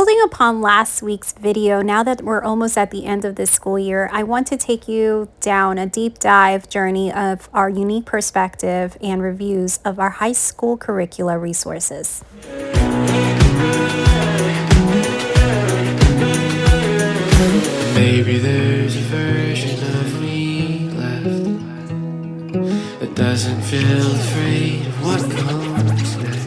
Building upon last week's video, now that we're almost at the end of this school year, I want to take you down a deep dive journey of our unique perspective and reviews of our high school curricula resources. Maybe there's a version of me left that doesn't feel afraid of what comes next.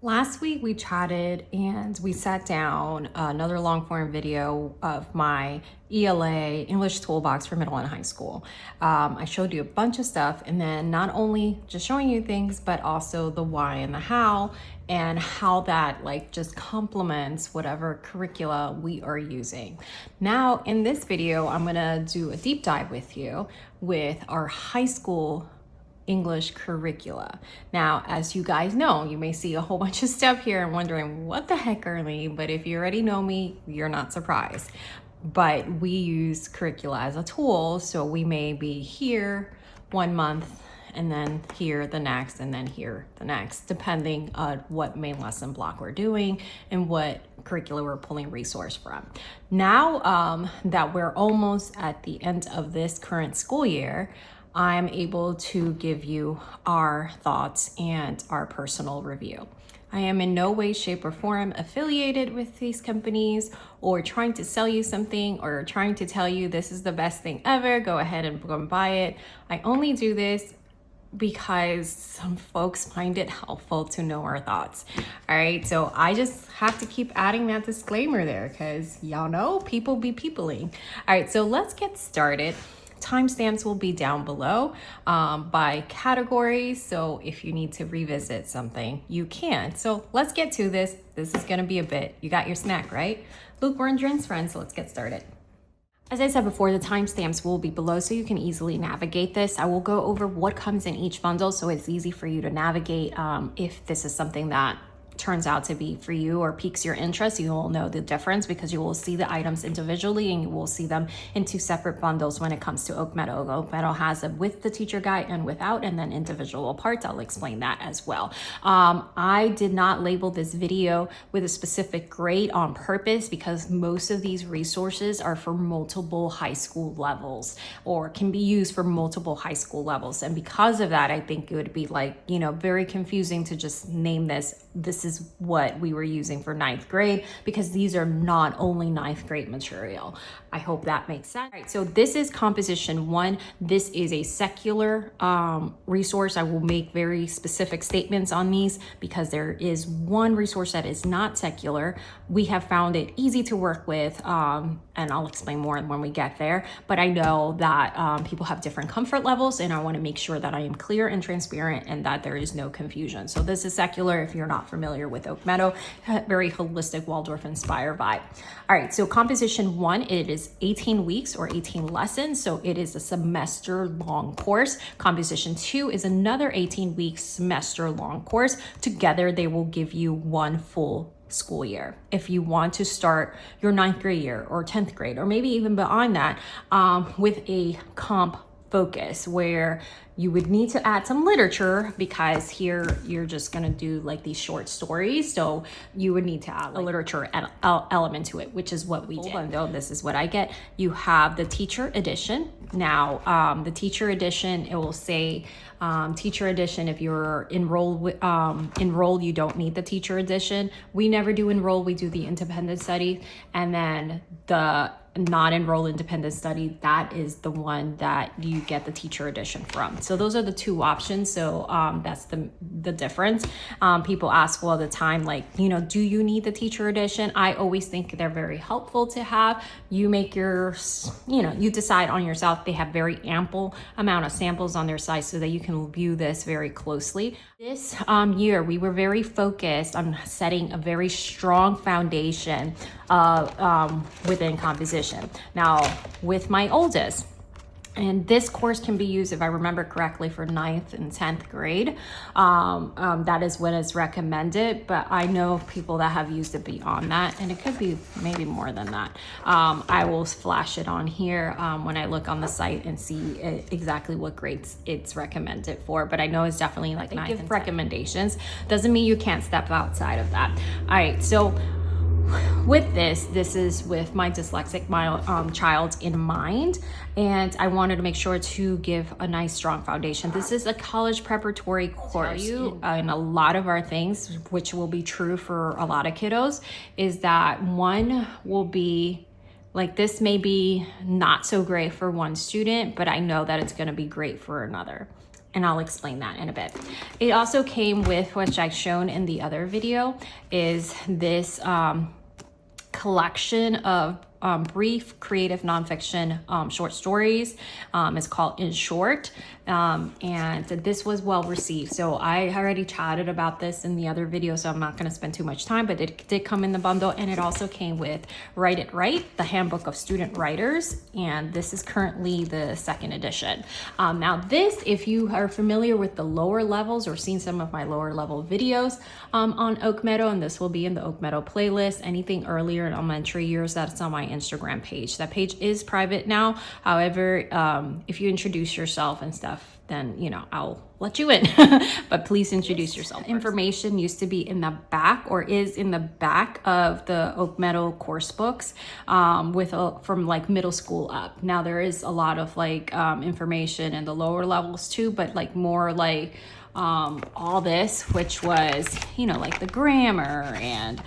Last week we chatted and we sat down another long form video of my ELA English Toolbox for middle and high school. I showed you a bunch of stuff, and then not only just showing you things, but also the why and the how, and how that just complements whatever curricula we are using. Now in this video, I'm gonna do a deep dive with you with our high school English curricula. Now, as you guys know, you may see a whole bunch of stuff here and wondering what the heck, Early, but if you already know me, you're not surprised. But we use curricula as a tool, so we may be here 1 month and then here the next, and then here the next, depending on what main lesson block we're doing and what curricula we're pulling resource from. Now that we're almost at the end of this current school year, I'm able to give you our thoughts and our personal review. I am in no way, shape, or form affiliated with these companies or trying to sell you something or trying to tell you this is the best thing ever, go ahead and go and buy it. I only do this because some folks find it helpful to know our thoughts. All right, so I just have to keep adding that disclaimer there because y'all know people be peopling. All right, so let's get started. Timestamps will be down below by categories, so if you need to revisit something, you can. So let's get to this. This is gonna be a bit. You got your snack, right? Luke, we're in drinks, friends, so let's get started. As I said before, the timestamps will be below so you can easily navigate this. I will go over what comes in each bundle so it's easy for you to navigate if this is something that turns out to be for you or piques your interest. You will know the difference because you will see the items individually and you will see them in two separate bundles when it comes to Oak Meadow. Oak Meadow has it with the teacher guide and without, and then individual parts. I'll explain that as well. I did not label this video with a specific grade on purpose because most of these resources are for multiple high school levels or can be used for multiple high school levels. And because of that, I think it would be very confusing to just name this is what we were using for 9th grade because these are not only 9th grade material. I hope that makes sense. All right, so this is Composition 1. This is a secular resource. I will make very specific statements on these because there is one resource that is not secular. We have found it easy to work with, and I'll explain more when we get there. But I know that people have different comfort levels, and I want to make sure that I am clear and transparent and that there is no confusion. So this is secular if you're not familiar with Oak Meadow, very holistic Waldorf inspired vibe. All right, so Composition 1, it is 18 weeks or 18 lessons, so it is a semester long course. Composition 2 is another 18 week semester long course. Together they will give you one full school year. If you want to start your 9th grade year or 10th grade or maybe even beyond that with a comp focus where you would need to add some literature because here you're just gonna do these short stories. So you would need to add a literature element to it, which is what we did. Though this is what I get. You have the teacher edition. Now, the teacher edition, it will say teacher edition. If you're enrolled, you don't need the teacher edition. We never do enroll. We do the independent study, and then the not enroll independent study, that is the one that you get the teacher edition from. So those are the two options. So that's the difference. People ask all the time, do you need the teacher edition? I always think they're very helpful to have. You make your, you decide on yourself. They have very ample amount of samples on their site so that you can view this very closely. This year, we were very focused on setting a very strong foundation within composition. Now, with my oldest, And this course can be used, if I remember correctly, for 9th and 10th grade. That is when it's recommended, but I know people that have used it beyond that, and it could be maybe more than that. I will flash it on here when I look on the site and see exactly what grades it's recommended for, but I know it's definitely like 9th and 10th. Recommendations. Doesn't mean you can't step outside of that. All right, so with this is with my dyslexic child in mind, and I wanted to make sure to give a nice strong foundation. This is a college preparatory course, and a lot of our things, which will be true for a lot of kiddos, is that one will be like, this may be not so great for one student, but I know that it's going to be great for another. And I'll explain that in a bit. It also came with, which I've shown in the other video, is this collection of brief creative nonfiction short stories. It's called In Short, and this was well received. So I already chatted about this in the other video, so I'm not going to spend too much time, but it did come in the bundle, and it also came with Write It Right, the Handbook of Student Writers, and this is currently the second edition. Now this, if you are familiar with the lower levels or seen some of my lower level videos on Oak Meadow, and this will be in the Oak Meadow playlist, anything earlier in elementary years, that's on my Instagram page. That page is private now. However, if you introduce yourself and stuff, then, you know, I'll let you in, but please introduce yourself first. Information used to be in the back, or is in the back of the Oak Meadow course books, from like middle school up. Now there is a lot of like information in the lower levels too, but like more like all this, which was, you know, like the grammar and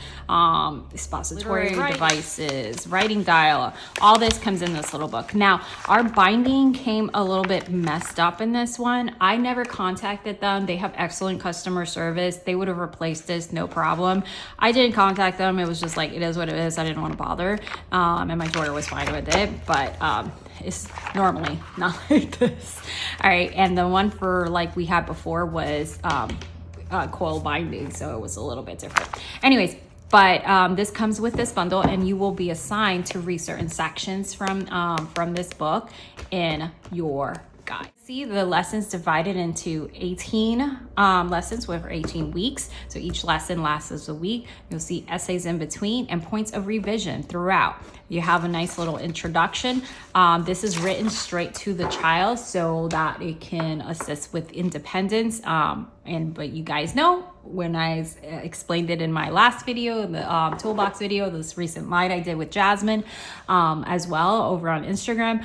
expository devices, writing dialogue, all this comes in this little book. Now, our binding came a little bit messed up in this one. I never contacted them. They have excellent customer service. They would have replaced this, no problem. I didn't contact them. It was just like, it is what it is. I didn't want to bother. And my daughter was fine with it, but it's normally not like this. All right, and the one for like we had before was coil binding, so it was a little bit different. Anyways, but this comes with this bundle, and you will be assigned to read certain sections from this book in your guide. See the lessons divided into 18 lessons with 18 weeks. So each lesson lasts a week. You'll see essays in between and points of revision throughout. You have a nice little introduction. This is written straight to the child so that it can assist with independence. But you guys know, when I explained it in my last video, the Toolbox video, this recent live I did with Jasmine as well over on Instagram.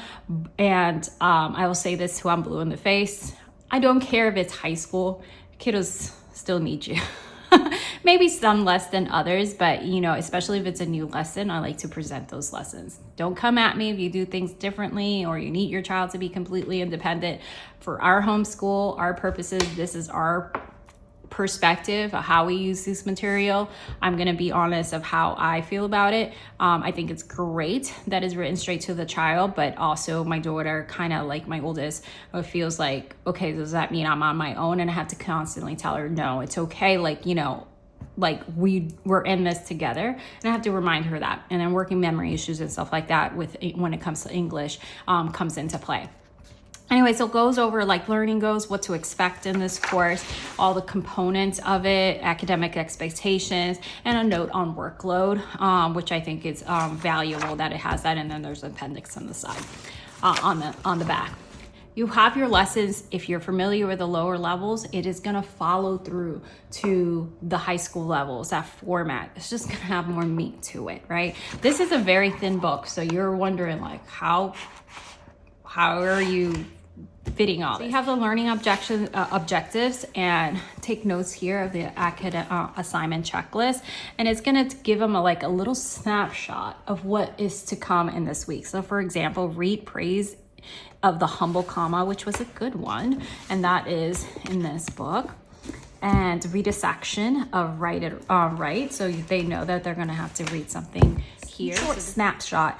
And I will say this till I'm blue in the face. I don't care if it's high school, kiddos still need you. Maybe some less than others, but you know, especially if it's a new lesson, I like to present those lessons. Don't come at me if you do things differently or you need your child to be completely independent. For our homeschool, our purposes, this is our perspective of how we use this material. I'm going to be honest of how I feel about it. I think it's great that it's written straight to the child, but also my daughter, kind of like my oldest, feels like, okay, does that mean I'm on my own? And I have to constantly tell her, no, it's okay. Like, you know, like we're in this together, and I have to remind her that. And then working memory issues and stuff like that when it comes to English comes into play. Anyway, so it goes over like learning goes, what to expect in this course, all the components of it, academic expectations, and a note on workload, which I think is valuable that it has that. And then there's an appendix on the side, on the back. You have your lessons. If you're familiar with the lower levels, it is going to follow through to the high school levels. That format, it's just going to have more meat to it, right? This is a very thin book, so you're wondering like, how are you fitting all this? So you have the learning objectives, and take notes here of the academic assignment checklist, and it's going to give them a little snapshot of what is to come in this week. So for example, read praise of the humble comma, which was a good one, and that is in this book. And read a section of write it right, so they know that they're going to have to read something here. Short snapshot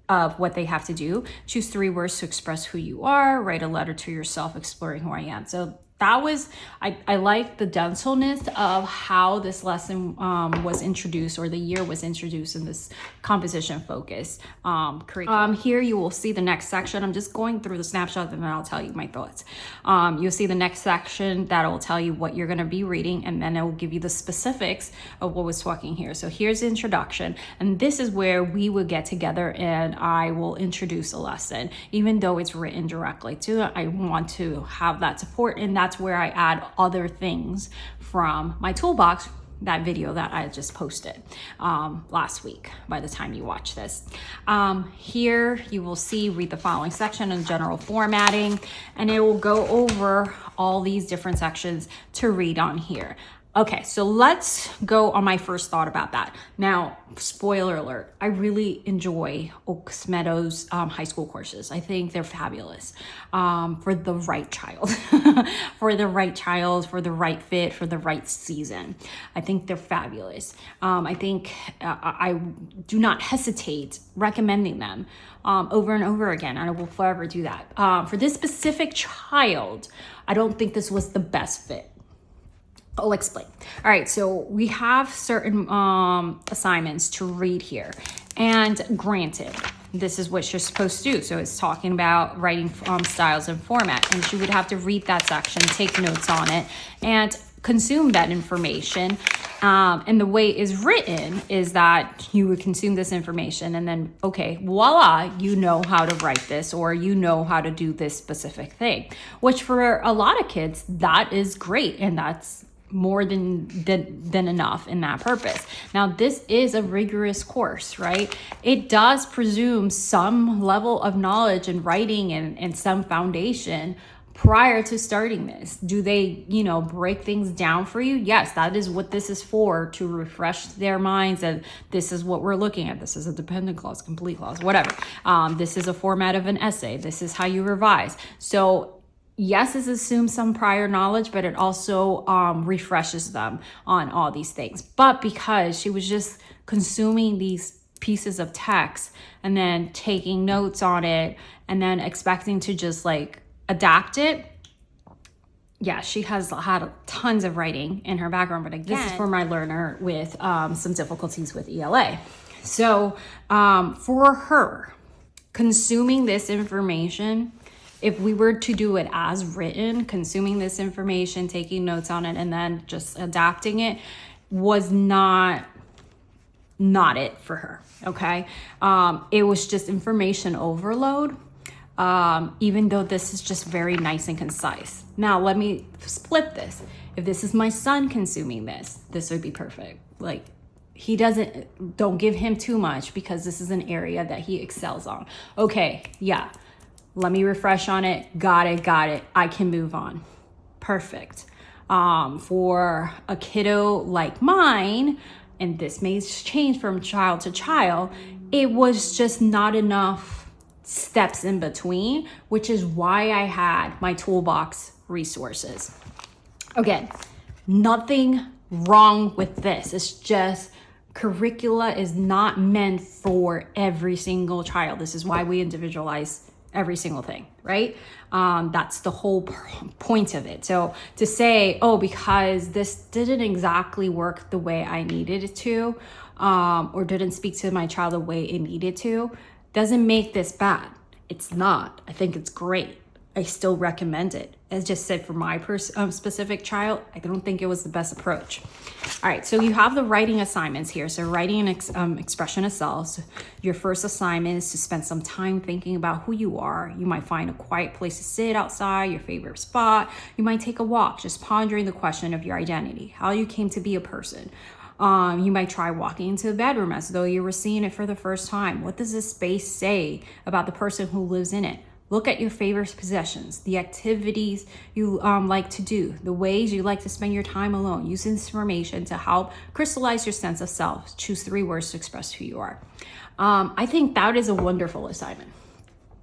of what they have to do. Choose 3 words to express who you are. Write a letter to yourself exploring who I am. So that was, I like the denseness of how this lesson was introduced, or the year was introduced in this composition focus curriculum. Here you will see the next section. I'm just going through the snapshot and then I'll tell you my thoughts. You'll see the next section that will tell you what you're going to be reading, and then it will give you the specifics of what was talking here. So here's the introduction, and this is where we will get together and I will introduce a lesson. Even though it's written directly to it, I want to have that support, and that's where I add other things from my toolbox that video that I just posted last week by the time you watch this. Here you will see, read the following section in general formatting, and it will go over all these different sections to read on here. Okay, so let's go on my first thought about that. Now, spoiler alert, I really enjoy Oaks Meadows high school courses. I think they're fabulous for the right child, for the right child, for the right fit, for the right season. I think they're fabulous. I think I do not hesitate recommending them over and over again, and I will forever do that. For this specific child, I don't think this was the best fit. I'll explain. All right, so we have certain assignments to read here. And granted, this is what you're supposed to do. So it's talking about writing styles and format. And you would have to read that section, take notes on it, and consume that information. And the way it's written is that you would consume this information and then, okay, voila, you know how to write this, or you know how to do this specific thing, which for a lot of kids, that is great. And that's more than enough in that purpose. Now, this is a rigorous course, right? It does presume some level of knowledge in writing and some foundation prior to starting this. Do they, break things down for you? Yes, that is what this is for, to refresh their minds. And this is what we're looking at. This is a dependent clause, complete clause, whatever. This is a format of an essay. This is how you revise. So yes, this assumes some prior knowledge, but it also refreshes them on all these things. But because she was just consuming these pieces of text and then taking notes on it and then expecting to just like adapt it, yeah, she has had tons of writing in her background. But again, this is for my learner with some difficulties with ELA. So for her, consuming this information, if we were to do it as written, consuming this information, taking notes on it, and then just adapting it, was not it for her, okay? It was just information overload, even though this is just very nice and concise. Now, let me split this. If this is my son consuming this would be perfect. Like, don't give him too much, because this is an area that he excels on. Okay, yeah. Let me refresh on it. Got it. I can move on. Perfect. For a kiddo like mine, and this may change from child to child, it was just not enough steps in between, which is why I had my Toolbox resources. Again, nothing wrong with this. It's just curricula is not meant for every single child. This is why we individualize every single thing, right? That's the whole point of it. So to say, because this didn't exactly work the way I needed it to, or didn't speak to my child the way it needed to, doesn't make this bad. It's not. I think it's great. I still recommend it. As just said, for my specific child, I don't think it was the best approach. All right, so you have the writing assignments here. So writing an expression of self. So your first assignment is to spend some time thinking about who you are. You might find a quiet place to sit outside, your favorite spot. You might take a walk, just pondering the question of your identity, how you came to be a person. You might try walking into the bedroom as though you were seeing it for the first time. What does this space say about the person who lives in it? Look at your favorite possessions, the activities you like to do, the ways you like to spend your time alone. Use this information to help crystallize your sense of self. Choose 3 words to express who you are. I think that is a wonderful assignment.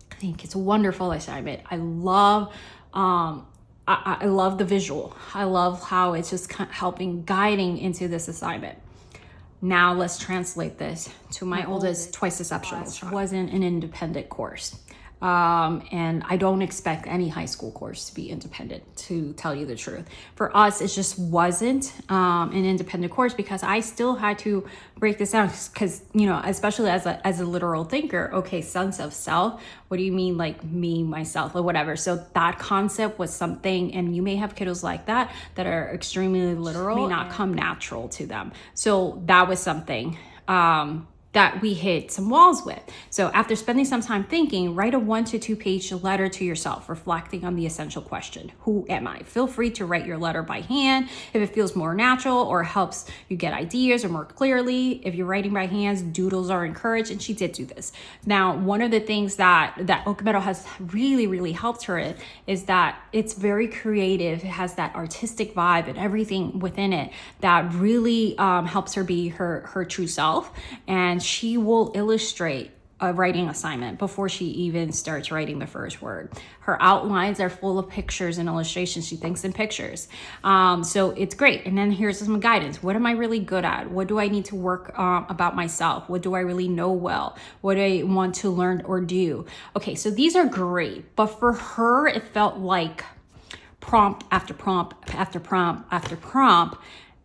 I think it's a wonderful assignment. I love the visual. I love how it's just helping, guiding into this assignment. Now let's translate this to my oldest, twice exceptional. It wasn't an independent course. And I don't expect any high school course to be independent, to tell you the truth. For us, it just wasn't an independent course, because I still had to break this down, because, especially as a literal thinker, okay, sense of self, what do you mean, like me, myself, or whatever? So that concept was something, and you may have kiddos like that are extremely literal, may not come natural to them. So that was something that we hit some walls with. So after spending some time thinking, write a 1 to 2 page letter to yourself, reflecting on the essential question, who am I? Feel free to write your letter by hand if it feels more natural or helps you get ideas or more clearly. If you're writing by hands, doodles are encouraged, and she did do this. Now, one of the things that Oak Meadow has really helped her in is that it's very creative. It has that artistic vibe and everything within it that really helps her be her true self. And she will illustrate a writing assignment before she even starts writing the first word. Her outlines are full of pictures and illustrations. She thinks in pictures. So it's great. And then here's some guidance. What am I really good at? What do I need to work about myself? What do I really know well? What do I want to learn or do? Okay, so these are great. But for her, it felt like prompt after prompt after prompt after prompt,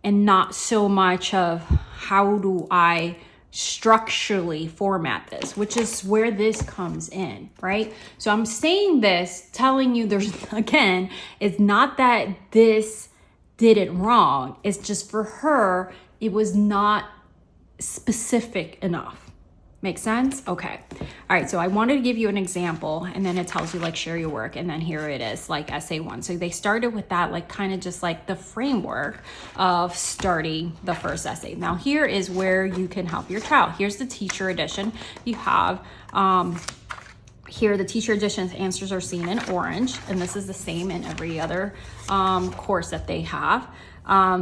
and not so much of how do I structurally format this, which is where this comes in, right? So I'm saying this, telling you there's, again, it's not that this did it wrong. It's just for her, it was not specific enough. Make sense? Okay. All right. So I wanted to give you an example, and then it tells you like share your work. And then here it is, like essay 1. So they started with that, like kind of just like the framework of starting the first essay. Now here is where you can help your child. Here's the teacher edition. You have, here the teacher edition's answers are seen in orange, and this is the same in every other course that they have.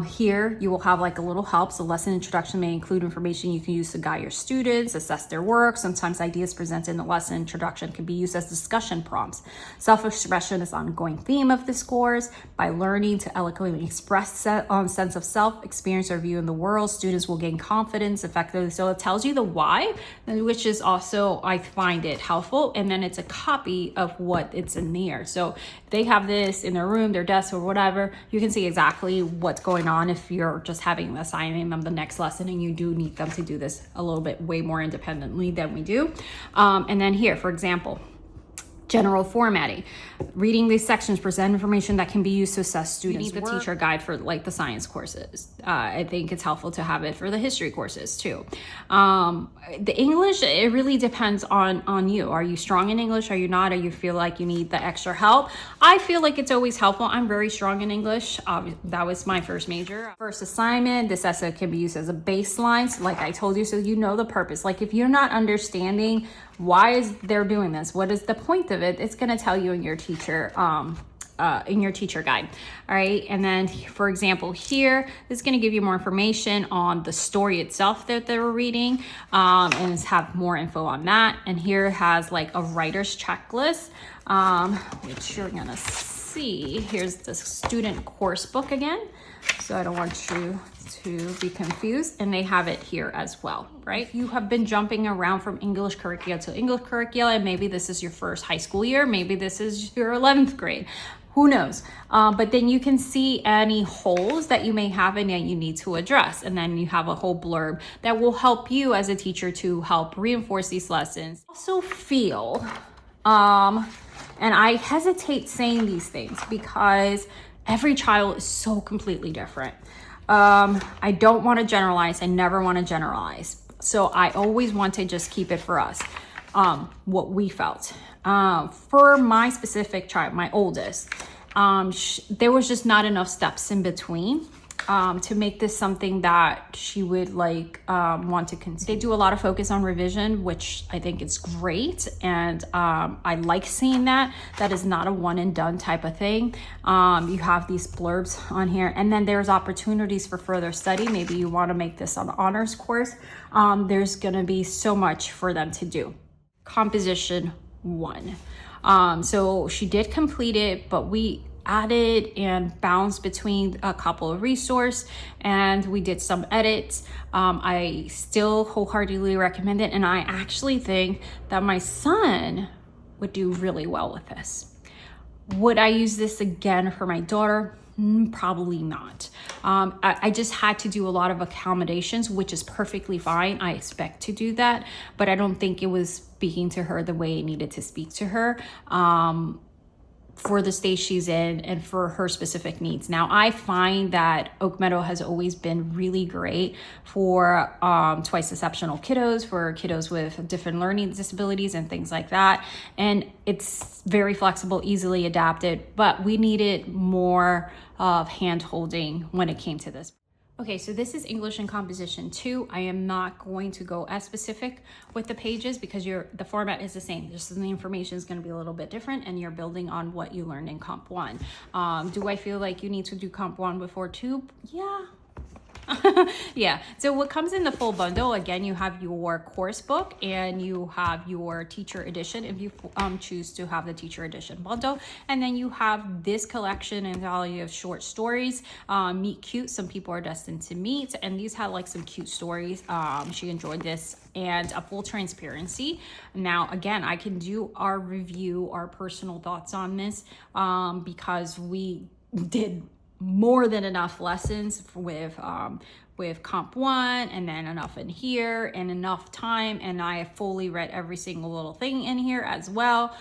Here you will have like a little help. So lesson introduction may include information you can use to guide your students, assess their work. Sometimes ideas presented in the lesson introduction can be used as discussion prompts. Self-expression is an ongoing theme of this course. By learning to eloquently express sense of self, experience, or view in the world, students will gain confidence effectively. So it tells you the why, which is also, I find it helpful. And then it's a copy of what it's in there. So they have this in their room, their desk, or whatever. You can see exactly what's going on if you're just having assigning them the next lesson and you do need them to do this a little bit way more independently than we do. And then here, for example, general formatting. Reading these sections present information that can be used to assess students' work. You need the teacher guide for like the science courses. I think it's helpful to have it for the history courses too. The English, it really depends on you. Are you strong in English? Are you not? Or you feel like you need the extra help? I feel like it's always helpful. I'm very strong in English. That was my first major. First assignment, this essay can be used as a baseline. So like I told you, so you know the purpose. Like if you're not understanding why is they're doing this, what is the point of it, it's going to tell you in your teacher guide. All right. And then for example, here, it's going to give you more information on the story itself that they were reading, and it's have more info on that. And here it has like a writer's checklist, which you're going to see. Here's the student course book again. So I don't want you to be confused, and they have it here as well, right? You have been jumping around from English curricula to English curricula, and maybe this is your first high school year, maybe this is your 11th grade, who knows? But then you can see any holes that you may have and that you need to address. And then you have a whole blurb that will help you as a teacher to help reinforce these lessons. Also feel, and I hesitate saying these things because every child is so completely different. I don't want to generalize. I never want to generalize. So I always want to just keep it for us, what we felt. For my specific child, my oldest, there was just not enough steps in between to make this something that she would like want to continue. They do a lot of focus on revision, which I think is great, and I like seeing that. That is not a one and done type of thing. You have these blurbs on here, and then there's opportunities for further study. Maybe you want to make this an honors course. There's gonna be so much for them to do. Composition 1. So she did complete it, but we added and bounced between a couple of resources, and we did some edits. I still wholeheartedly recommend it, and I actually think that my son would do really well with this. Would I use this again for my daughter? Probably not. I just had to do a lot of accommodations, which is perfectly fine. I expect to do that, but I don't think it was speaking to her the way it needed to speak to her. for the stage she's in and for her specific needs. Now, I find that Oak Meadow has always been really great for twice exceptional kiddos, for kiddos with different learning disabilities and things like that. And it's very flexible, easily adapted, but we needed more of hand holding when it came to this. Okay, so this is English and Composition 2. I am not going to go as specific with the pages because the format is the same. Just the information is going to be a little bit different, and you're building on what you learned in Comp 1. Do I feel like you need to do Comp 1 before 2? Yeah. Yeah, so what comes in the full bundle, again, you have your course book and you have your teacher edition if you choose to have the teacher edition bundle, and then you have this collection and anthology of short stories, Meet Cute, Some People Are Destined to Meet, and these have like some cute stories. She enjoyed this, and a full transparency. Now, again, I can do our review, our personal thoughts on this, because we did more than enough lessons with Comp 1, and then enough in here and enough time, and I have fully read every single little thing in here as well,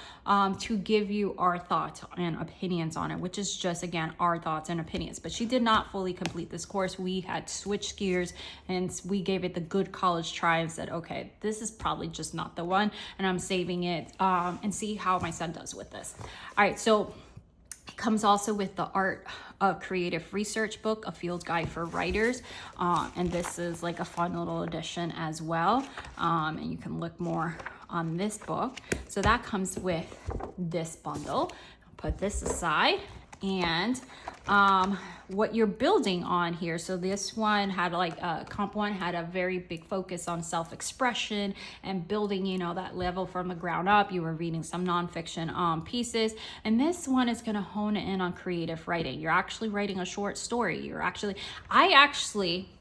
to give you our thoughts and opinions on it, which is just, again, our thoughts and opinions. But she did not fully complete this course. We had switched gears and we gave it the good college try and said, okay, this is probably just not the one, and I'm saving it and see how my son does with this. All right, so it comes also with the Art of Creative Research book, a field guide for writers, and this is like a fun little addition as well, and you can look more on this book. So that comes with this bundle. Put this aside, and what you're building on here. So this one had like Comp 1 had a very big focus on self-expression and building, you know, that level from the ground up. You were reading some nonfiction pieces, and this one is going to hone in on creative writing. You're actually writing a short story.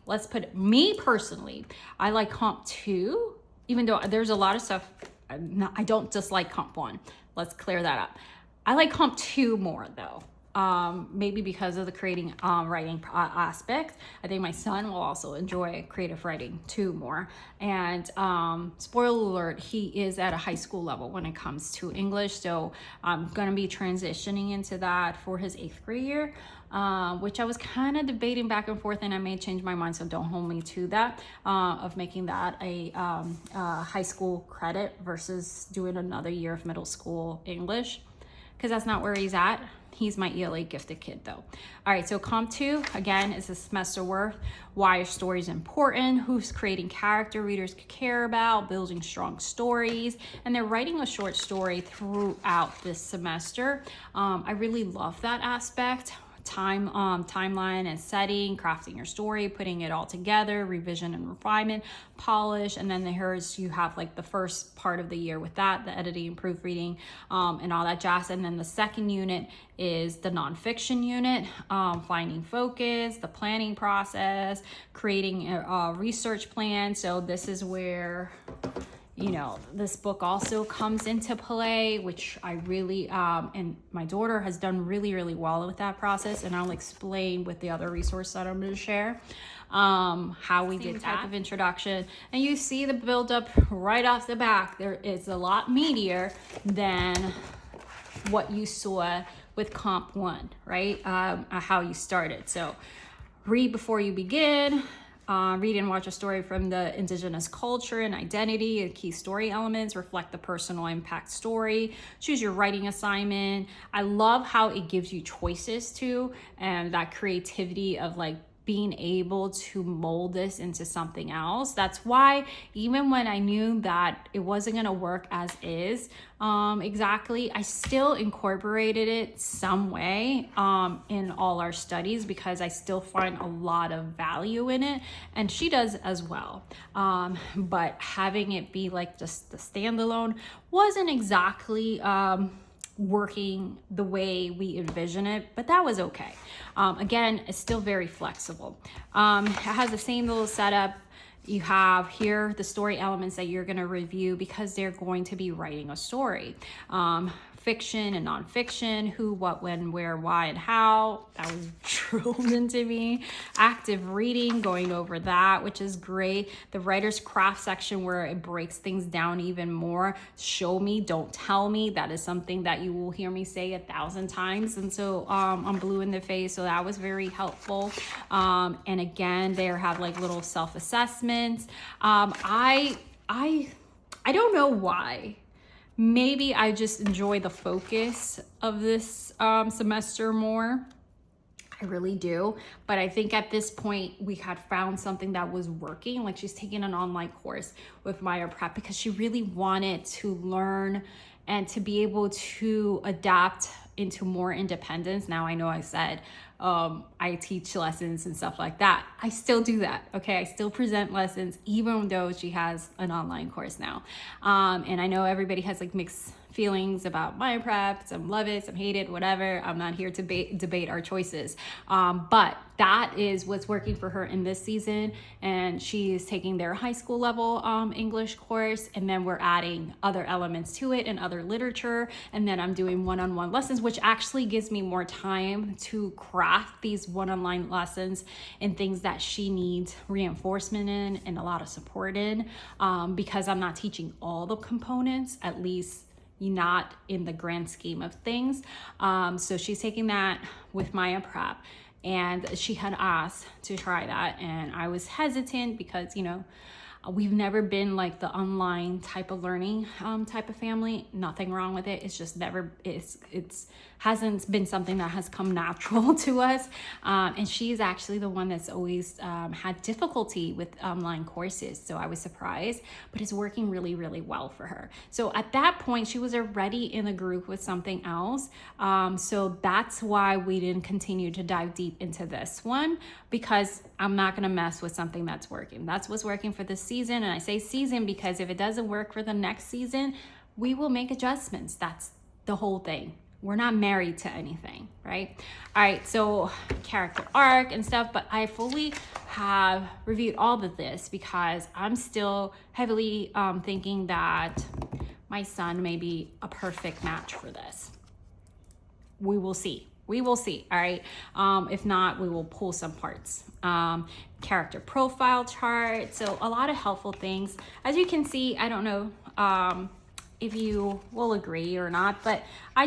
Let's put it, me personally, I like Comp 2, even though there's a lot of stuff. I don't dislike Comp 1. Let's clear that up. I like Comp 2 more though. Maybe because of the creating writing aspect. I think my son will also enjoy creative writing too more. And spoiler alert, he is at a high school level when it comes to English, so I'm gonna be transitioning into that for his 8th grade year, which I was kind of debating back and forth, and I may change my mind, so don't hold me to that, of making that a high school credit versus doing another year of middle school English, because that's not where he's at. He's my ELA gifted kid though. All right, so Comp 2, again, is a semester worth. Why are stories important? Who's creating character readers care about? Building strong stories. And they're writing a short story throughout this semester. I really love that aspect. Timeline and setting, crafting your story, putting it all together, revision and refinement, polish, and then you have like the first part of the year with that, the editing and proofreading, and all that jazz. And then the second unit is the nonfiction unit, finding focus, the planning process, creating a research plan. So this is where, you know, this book also comes into play, which I really, and my daughter has done really, really well with that process. And I'll explain with the other resource that I'm going to share, how we did that type of introduction. And you see the buildup right off the back. There is a lot meatier than what you saw with Comp 1, right? How you started. So read before you begin. Read and watch a story from the indigenous culture and identity and key story elements, reflect the personal impact story, choose your writing assignment. I love how it gives you choices too, and that creativity of like being able to mold this into something else. That's why even when I knew that it wasn't gonna work as is, exactly, I still incorporated it some way in all our studies, because I still find a lot of value in it, and she does as well. But having it be like just the standalone wasn't exactly working the way we envision it, but that was okay. Again, it's still very flexible. It has the same little setup. You have here the story elements that you're going to review because they're going to be writing a story. fiction and nonfiction, who, what, when, where, why, and how. That was drilled into me. Active reading, going over that, which is great. The writer's craft section where it breaks things down even more. Show me, don't tell me. That is something that you will hear me say 1,000 times. And so I'm blue in the face. So that was very helpful. And again, they have like little self-assessments. I don't know why. Maybe I just enjoy the focus of this semester more. I really do. But I think at this point we had found something that was working. Like, she's taking an online course with Maya Prep because she really wanted to learn and to be able to adapt into more independence. Now, I know I said I teach lessons and stuff like that. I still do that, okay? I still present lessons even though she has an online course now. And I know everybody has like mixed feelings about Maya Prep. Some love it, some hate it, whatever. I'm not here to debate our choices. But that is what's working for her in this season. And she is taking their high school level English course. And then we're adding other elements to it and other literature. And then I'm doing one-on-one lessons, which actually gives me more time to craft these one-on-one lessons and things that she needs reinforcement in and a lot of support in, because I'm not teaching all the components, at least not in the grand scheme of things. So she's taking that with Maya Prep, and she had asked to try that, and I was hesitant because, you know, we've never been like the online type of learning type of family. Nothing wrong with it. It's just never, it's hasn't been something that has come natural to us. And she's actually the one that's always had difficulty with online courses. So I was surprised, but it's working really, really well for her. So at that point, she was already in a group with something else. So that's why we didn't continue to dive deep into this one, because I'm not gonna mess with something that's working. That's what's working for this season. And I say season because if it doesn't work for the next season, we will make adjustments. That's the whole thing. We're not married to anything, right? All right, so character arc and stuff, but I fully have reviewed all of this because I'm still heavily thinking that my son may be a perfect match for this. We will see. We will see, all right? If not, we will pull some parts. Character profile chart, so a lot of helpful things. As you can see, I don't know if you will agree or not, but I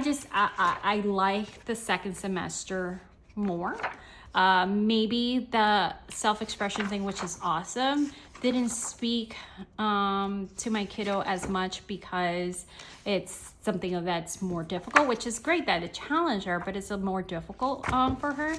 like the second semester more. Maybe the self-expression thing, which is awesome, didn't speak to my kiddo as much because it's something that's more difficult, which is great that it challenged her, but it's a more difficult for her.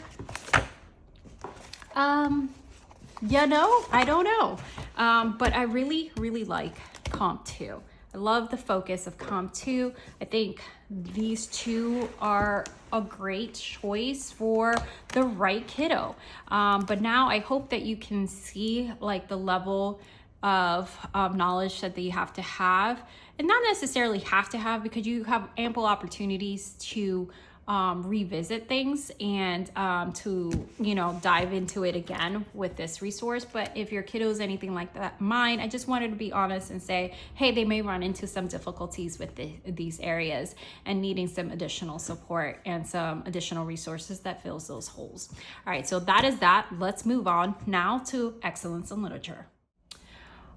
You know, I don't know. But I really, really like Comp 2. I love the focus of Comp 2. I think these two are a great choice for the right kiddo. But now I hope that you can see like the level of knowledge that you have to have, and not necessarily have to have, because you have ample opportunities to revisit things and to, you know, dive into it again with this resource. But if your kiddo is anything like that, mine, I just wanted to be honest and say, hey, they may run into some difficulties with these areas and needing some additional support and some additional resources that fills those holes. All right, so that is that. Let's move on now to excellence in literature.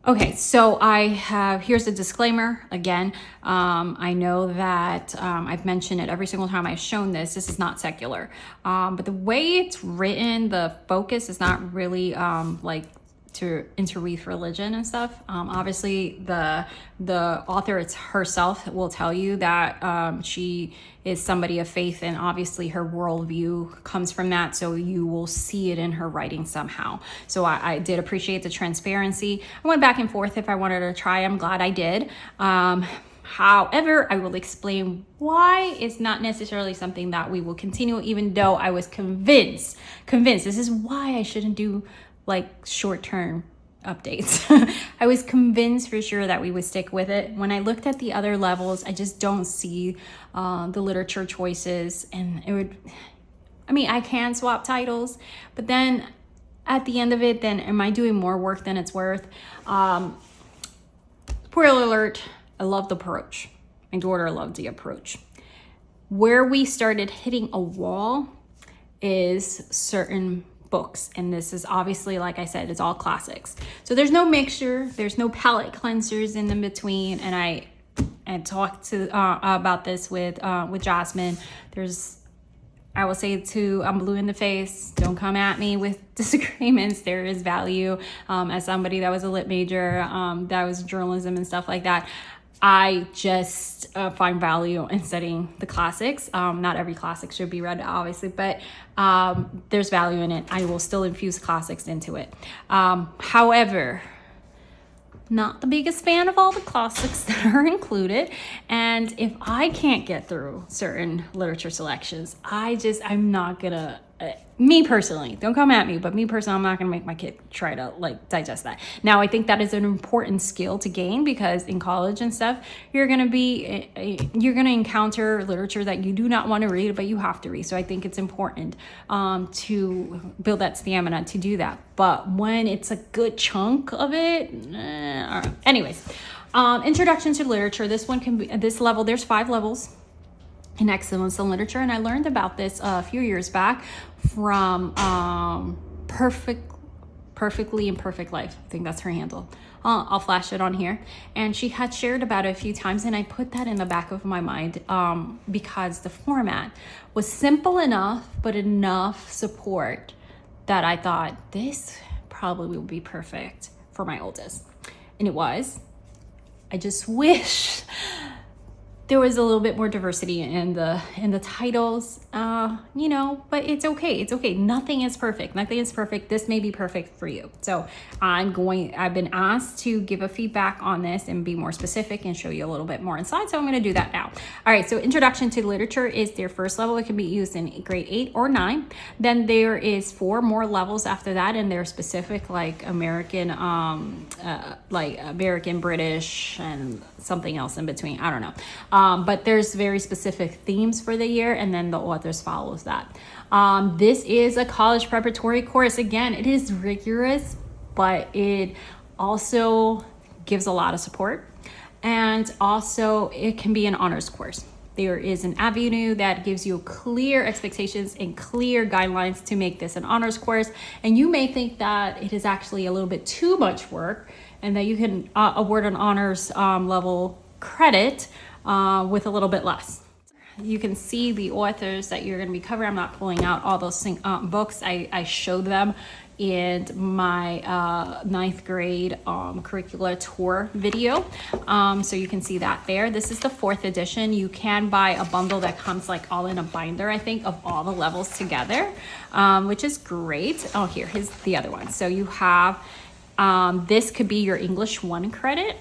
Okay, so here's a disclaimer again. I know that I've mentioned it every single time I've shown this. This is not secular, but the way it's written, the focus is not really like to interweave religion and stuff. Obviously, the author herself will tell you that she is somebody of faith, and obviously her worldview comes from that, so you will see it in her writing somehow. So I did appreciate the transparency. I went back and forth if I wanted to try. I'm glad I did. However, I will explain why it's not necessarily something that we will continue, even though I was convinced. This is why I shouldn't do like short-term updates. I was convinced for sure that we would stick with it. When I looked at the other levels, I just don't see the literature choices, and it would, I mean, I can swap titles, but then at the end of it, then am I doing more work than it's worth? Spoiler alert, I love the approach. My daughter loved the approach. Where we started hitting a wall is certain books, and this is obviously, like I said, it's all classics. So there's no mixture, there's no palette cleansers in the between, and I talked to about this with Jasmine. I will say too, I'm blue in the face. Don't come at me with disagreements. There is value. As somebody that was a lit major, that was journalism and stuff like that, I just find value in studying the classics. Not every classic should be read, obviously, but there's value in it. I will still infuse classics into it. However, not the biggest fan of all the classics that are included. And if I can't get through certain literature selections, I'm not gonna, me personally, don't come at me, but me personally, I'm not gonna make my kid try to like digest that. Now, I think that is an important skill to gain, because in college and stuff, you're gonna encounter literature that you do not want to read, but you have to read. So I think it's important to build that stamina to do that. But when it's a good chunk of it, all right. Anyways, introduction to literature. This one can be this level. There's 5 levels in excellence in literature, and I learned about this a few years back from Perfectly Imperfect Life. I think that's her handle. I'll flash it on here. And she had shared about it a few times, and I put that in the back of my mind because the format was simple enough, but enough support that I thought this probably will be perfect for my oldest. And it was. I just wish there was a little bit more diversity in the titles, but it's okay. It's okay. Nothing is perfect. Nothing is perfect. This may be perfect for you. So I've been asked to give a feedback on this and be more specific and show you a little bit more inside. So I'm going to do that now. All right. So introduction to literature is their first level. It can be used in grade 8 or 9. Then there is 4 more levels after that, and they're specific, like American, American, British, and something else in between. I don't know. But there's very specific themes for the year, and then the authors follows that. This is a college preparatory course. Again, it is rigorous, but it also gives a lot of support. And also it can be an honors course. There is an avenue that gives you clear expectations and clear guidelines to make this an honors course. And you may think that it is actually a little bit too much work, and that you can award an honors level credit with a little bit less. You can see the authors that you're going to be covering. I'm not pulling out all those books. I showed them in my 9th grade curricula tour video. So you can see that there. This is the 4th edition. You can buy a bundle that comes like all in a binder, I think, of all the levels together, which is great. Oh, here's the other one. So you have, this could be your English 1 credit.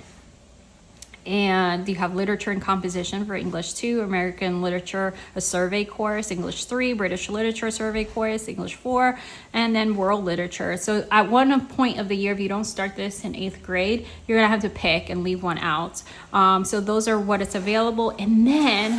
And you have literature and composition for English 2, American literature, a survey course, English 3, British literature survey course, English 4, and then world literature. So at one point of the year, if you don't start this in 8th grade, you're gonna have to pick and leave one out. So those are what it's available. And then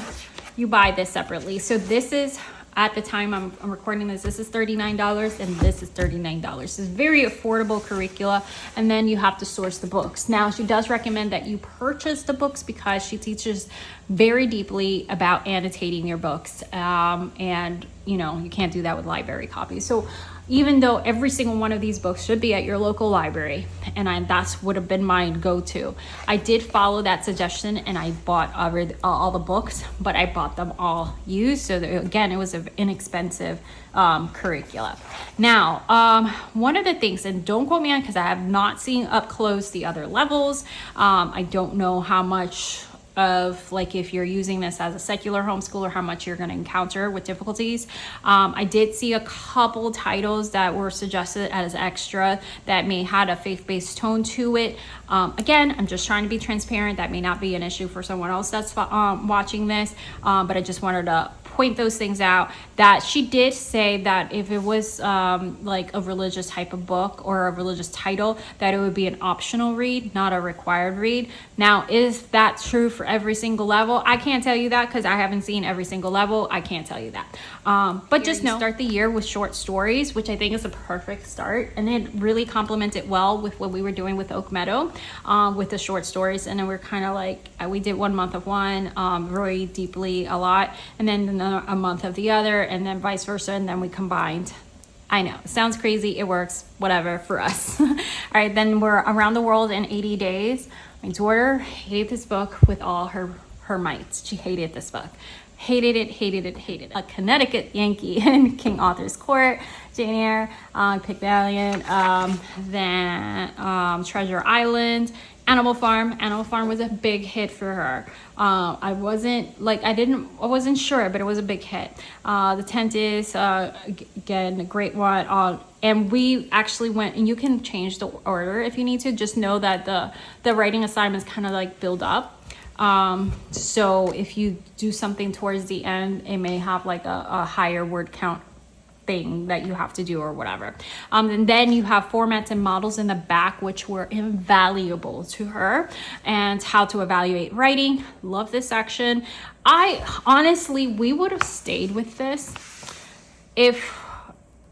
you buy this separately. So this is, at the time I'm recording this is $39 and this is $39. It's very affordable curricula, and then you have to source the books. Now, she does recommend that you purchase the books because she teaches very deeply about annotating your books, and you can't do that with library copies. So even though every single one of these books should be at your local library, and that's would have been my go-to, I did follow that suggestion and I bought all the books, but I bought them all used. So that, again, it was an inexpensive curricula. Now, one of the things, and don't quote me on because I have not seen up close the other levels. I don't know how much of, like, if you're using this as a secular homeschool or how much you're going to encounter with difficulties. I did see a couple titles that were suggested as extra that may had a faith-based tone to it. Again, I'm just trying to be transparent. That may not be an issue for someone else that's watching this, but I just wanted to point those things out, that she did say that if it was like a religious type of book or a religious title, that it would be an optional read, not a required read. Now, is that true for every single level? I can't tell you that because I haven't seen every single level. I can't tell you that. But just know, start the year with short stories, which I think is a perfect start. And it really complemented well with what we were doing with Oak Meadow, with the short stories. And then we're kind of like, we did 1 month of one, really deeply a lot, and then a month of the other, and then vice versa. And then we combined. I know, it sounds crazy. It works, whatever, for us. All right, then we're Around the World in 80 Days. My daughter hated this book with all her might. She hated this book. Hated it. A Connecticut Yankee in King Arthur's Court, Jane Eyre, Pygmalion, then Treasure Island, Animal Farm. Animal Farm was a big hit for her. I wasn't sure, but it was a big hit. The Tent is, again, a great one. And we actually went, and you can change the order if you need to. Just know that the writing assignments kind of like build up. So if you do something towards the end, it may have like a higher word count thing that you have to do or whatever. And then you have formats and models in the back, which were invaluable to her, and how to evaluate writing. Love this section. We would have stayed with this if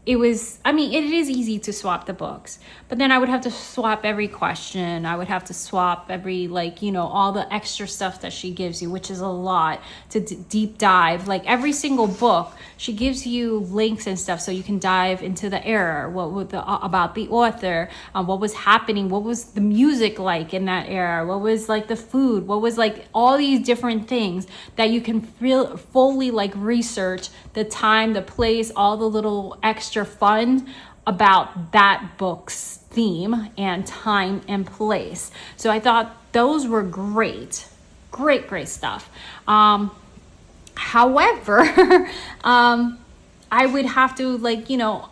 it was, it is easy to swap the books, but then I would have to swap every question. I would have to swap every, all the extra stuff that she gives you, which is a lot to deep dive. Like every single book, she gives you links and stuff so you can dive into the era, about the author, what was happening, what was the music like in that era, what was like the food, what was like all these different things that you can fully like research the time, the place, all the little extra fun about that book's theme and time and place. So I thought those were great stuff. However, I would have to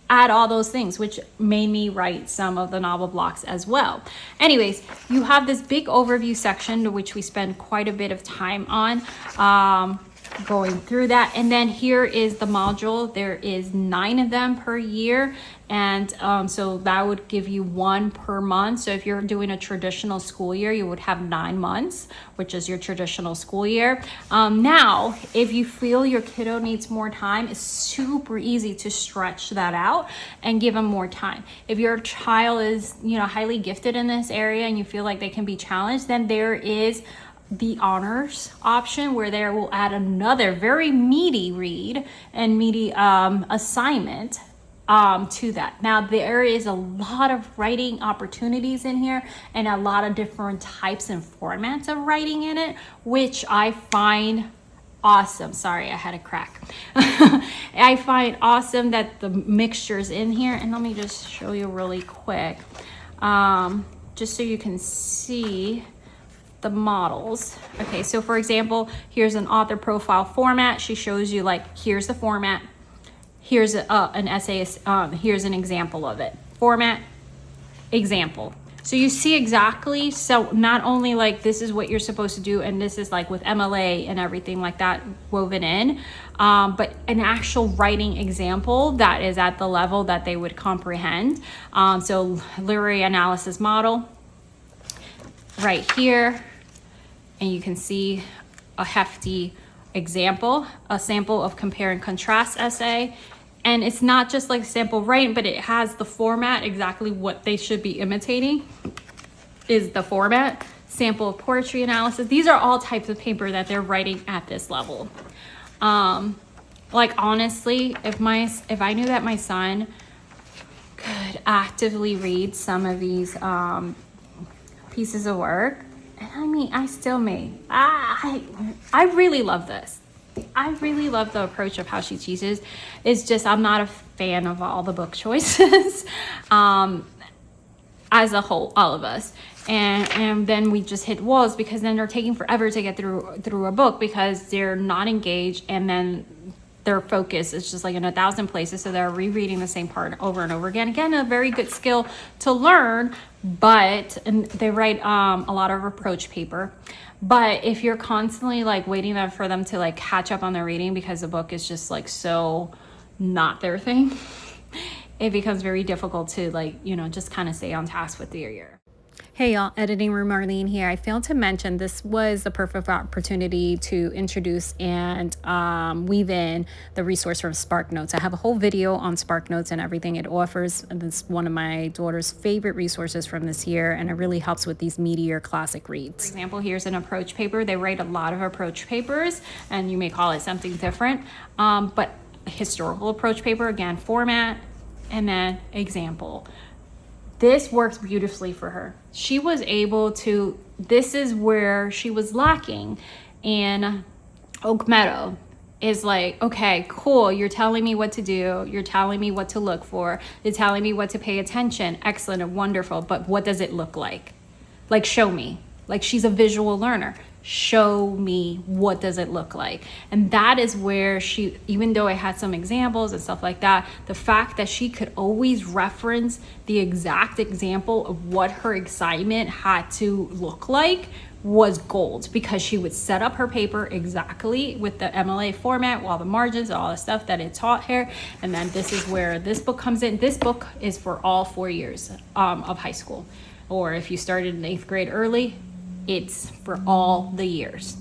add all those things, which made me write some of the novel blocks as well. Anyways, you have this big overview section, which we spend quite a bit of time on. Going through that, and then here is the module. There is 9 of them per year, and so that would give you 1 per month. So if you're doing a traditional school year, you would have 9 months, which is your traditional school year. Now, if you feel your kiddo needs more time, it's super easy to stretch that out and give them more time. If your child is highly gifted in this area and you feel like they can be challenged, then there is the honors option, where they will add another very meaty read and meaty assignment to that. Now, there is a lot of writing opportunities in here and a lot of different types and formats of writing in it, which I find awesome. Sorry, I had a crack. I find awesome that the mixtures in here, and let me just show you really quick, just so you can see the models. Okay, so for example, here's an author profile format. She shows you here's the format, here's an essay, here's an example of it. Format, example. So you see exactly, so not only this is what you're supposed to do, and this is with MLA and everything like that woven in, but an actual writing example that is at the level that they would comprehend. So literary analysis model right here, and you can see a hefty example, a sample of compare and contrast essay. And it's not just sample writing, but it has the format, exactly what they should be imitating is the format. Sample of poetry analysis. These are all types of paper that they're writing at this level. Honestly, if I knew that my son could actively read some of these pieces of work, and I still may. I really love this. I really love the approach of how she teaches. It's just I'm not a fan of all the book choices as a whole, all of us. And then we just hit walls because then they're taking forever to get through a book because they're not engaged, and then their focus is just like in 1,000 places. So they're rereading the same part over and over again. Again, a very good skill to learn, and they write a lot of approach paper. But if you're constantly like waiting for them to like catch up on their reading because the book is just like so not their thing, it becomes very difficult to like, just kind of stay on task with your year. Hey y'all, Editing Room Marlene here. I failed to mention this was the perfect opportunity to introduce and weave in the resource from SparkNotes. I have a whole video on SparkNotes and everything it offers. And it's one of my daughter's favorite resources from this year, and it really helps with these meatier classic reads. For example, here's an approach paper. They write a lot of approach papers, and you may call it something different, but historical approach paper, again, format, and then example. This works beautifully for her. She was able to, this is where she was lacking in Oak Meadow. Is like, okay, cool, you're telling me what to do, you're telling me what to look for, you're telling me what to pay attention, excellent and wonderful, but what does it look like? Like, show me. Like, she's a visual learner. Show me, what does it look like? And that is where she, even though I had some examples and stuff like that, the fact that she could always reference the exact example of what her assignment had to look like was gold, because she would set up her paper exactly with the MLA format, all the margins, all the stuff that it taught her. And then this is where this book comes in. This book is for all 4 years of high school, or if you started in 8th grade early, it's for all the years.